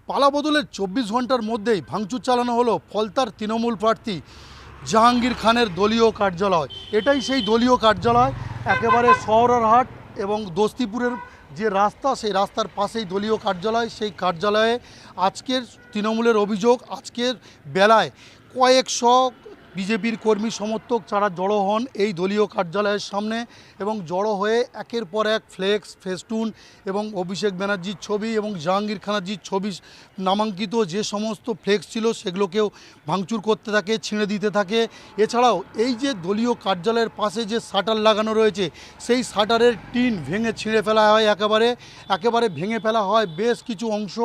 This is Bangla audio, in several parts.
পালাবদলের 24 ঘন্টার মধ্যেই ভাঙচুর চালানো হলো ফলতার তৃণমূল প্রার্থী জাহাঙ্গীর খানের দলীয় কার্যালয়। এটাই সেই দলীয় কার্যালয়, একেবারে শহরহাট এবং দস্তিপুরের যে রাস্তা, সেই রাস্তার পাশেই দলীয় কার্যালয়। সেই কার্যালয়ে আজকের তৃণমূলের অভিযোগ, আজকের বেলায় কয়েকশো বিজেপির কর্মী সমর্থক যারা জড়ো হন এই দলীয় কার্যালয়ের সামনে এবং জড়ো হয়ে একের পর এক ফ্লেক্স, ফেস্টুন এবং অভিষেক ব্যানার্জির ছবি এবং জাহাঙ্গীর খানাজির ছবি নামাঙ্কিত যে সমস্ত ফ্লেক্স ছিল সেগুলোকেও ভাঙচুর করতে থাকে, ছিঁড়ে দিতে থাকে। এছাড়াও এই যে দলীয় কার্যালয়ের পাশে যে শাটার লাগানো রয়েছে সেই শাটারের টিন ভেঙে ছিঁড়ে ফেলা হয়, একেবারে ভেঙে ফেলা হয় বেশ কিছু অংশ।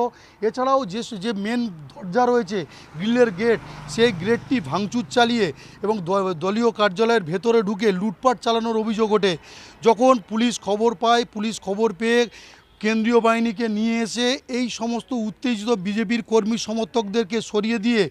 এছাড়াও যে মেন দরজা রয়েছে, গ্রিলের গেট, সেই গেটটি ভাঙচুর চালিয়ে এবং দলীয় কার্যালয়ের ভেতরে ঢুকে লুটপাট চালানোর অভিযোগ ওঠে। যখন পুলিশ খবর পেয়ে কেন্দ্রীয় বাহিনীকে নিয়ে এসে এই সমস্ত উত্তেজিত বিজেপির কর্মী সমর্থকদেরকে সরিয়ে দিয়ে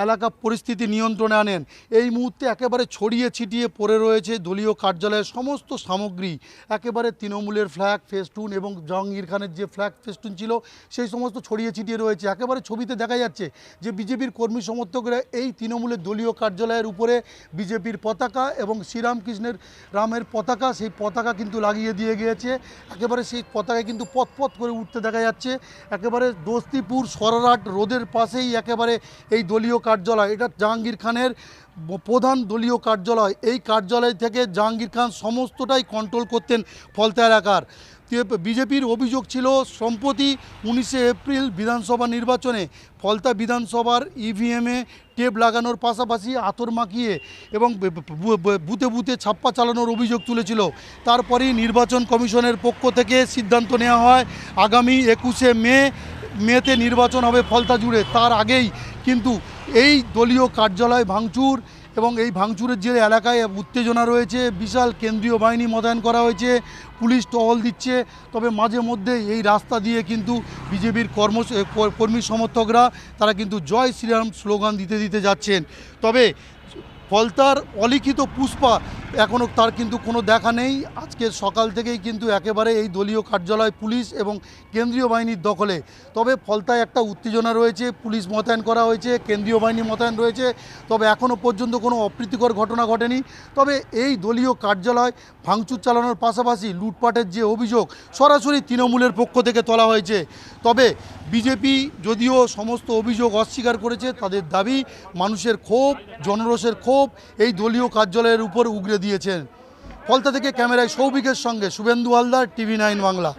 এলাকা পরিস্থিতি নিয়ন্ত্রণে আনেন। এই মুহূর্তে একেবারে ছড়িয়ে ছিটিয়ে পড়ে রয়েছে দলীয় কার্যালয়ের সমস্ত সামগ্রী, একেবারে তৃণমূলের ফ্ল্যাগ, ফেস্টুন এবং জাহাঙ্গীর খানের যে ফ্ল্যাগ, ফেস্টুন ছিল সেই সমস্ত ছড়িয়ে ছিটিয়ে রয়েছে। একেবারে ছবিতে দেখা যাচ্ছে যে বিজেপির কর্মী সমর্থকরা এই তৃণমূলের দলীয় কার্যালয়ের উপরে বিজেপির পতাকা এবং শ্রীরামকৃষ্ণের রামের পতাকা, সেই পতাকা কিন্তু লাগিয়ে দিয়ে গিয়েছে। একেবারে সেই পতাকা কিন্তু পথ করে উঠতে দেখা যাচ্ছে। একেবারে দস্তিপুর সরারহাট রোডের পাশেই একেবারে এই দলীয় কার্যালয়, এটা জাহাঙ্গীর খানের প্রধান দলীয় কার্যালয়। এই কার্যালয় থেকে জাহাঙ্গীর খান সমস্তটাই কন্ট্রোল করতেন ফলতা এলাকার। বিজেপির অভিযোগ ছিল সম্প্রতি 19শে এপ্রিল বিধানসভা নির্বাচনে ফলতা বিধানসভার ইভিএমে টেপ লাগানোর পাশাপাশি আতর মাখিয়ে এবং বুথে বুথে ছাপ্পা চালানোর অভিযোগ তুলেছিল। তারপরেই নির্বাচন কমিশনের পক্ষ থেকে সিদ্ধান্ত নেওয়া হয় আগামী 21শে মেতে নির্বাচন হবে ফলতা জুড়ে। তার আগেই কিন্তু এই দলীয় কার্যালয় ভাঙচুর এবং এই ভাঙচুরের যে এলাকায় উত্তেজনা রয়েছে, বিশাল কেন্দ্রীয় বাহিনী মোতায়েন করা হয়েছে, পুলিশ টহল দিচ্ছে। তবে মাঝে মধ্যে এই রাস্তা দিয়ে কিন্তু বিজেপির কর্মী সমর্থকরা তারা কিন্তু জয় শ্রীরাম স্লোগান দিতে যাচ্ছেন। তবে ফলতার অলিখিত পুষ্পা এখনও তার কিন্তু কোনো দেখা নেই। আজকের সকাল থেকেই কিন্তু একেবারে এই দলীয় কার্যালয় পুলিশ এবং কেন্দ্রীয় বাহিনীর দখলে। তবে ফলতায় একটা উত্তেজনা রয়েছে, পুলিশ মোতায়েন করা হয়েছে, কেন্দ্রীয় বাহিনী মোতায়েন রয়েছে, তবে এখনও পর্যন্ত কোনো অপ্রীতিকর ঘটনা ঘটেনি। তবে এই দলীয় কার্যালয় ভাঙচুর চালানোর পাশাপাশি লুটপাটের যে অভিযোগ সরাসরি তৃণমূলের পক্ষ থেকে তোলা হয়েছে। তবে বিজেপি যদিও সমস্ত অভিযোগ অস্বীকার করেছে, তাদের দাবি মানুষের ক্ষোভ, জনরোষের ক্ষোভ এই দলীয় কার্যালয়ের উপর উগরে দিয়েছেন। ফলতা থেকে ক্যামেরায় সৌভিকের সঙ্গে শুভেন্দু হালদার, TV9 বাংলা।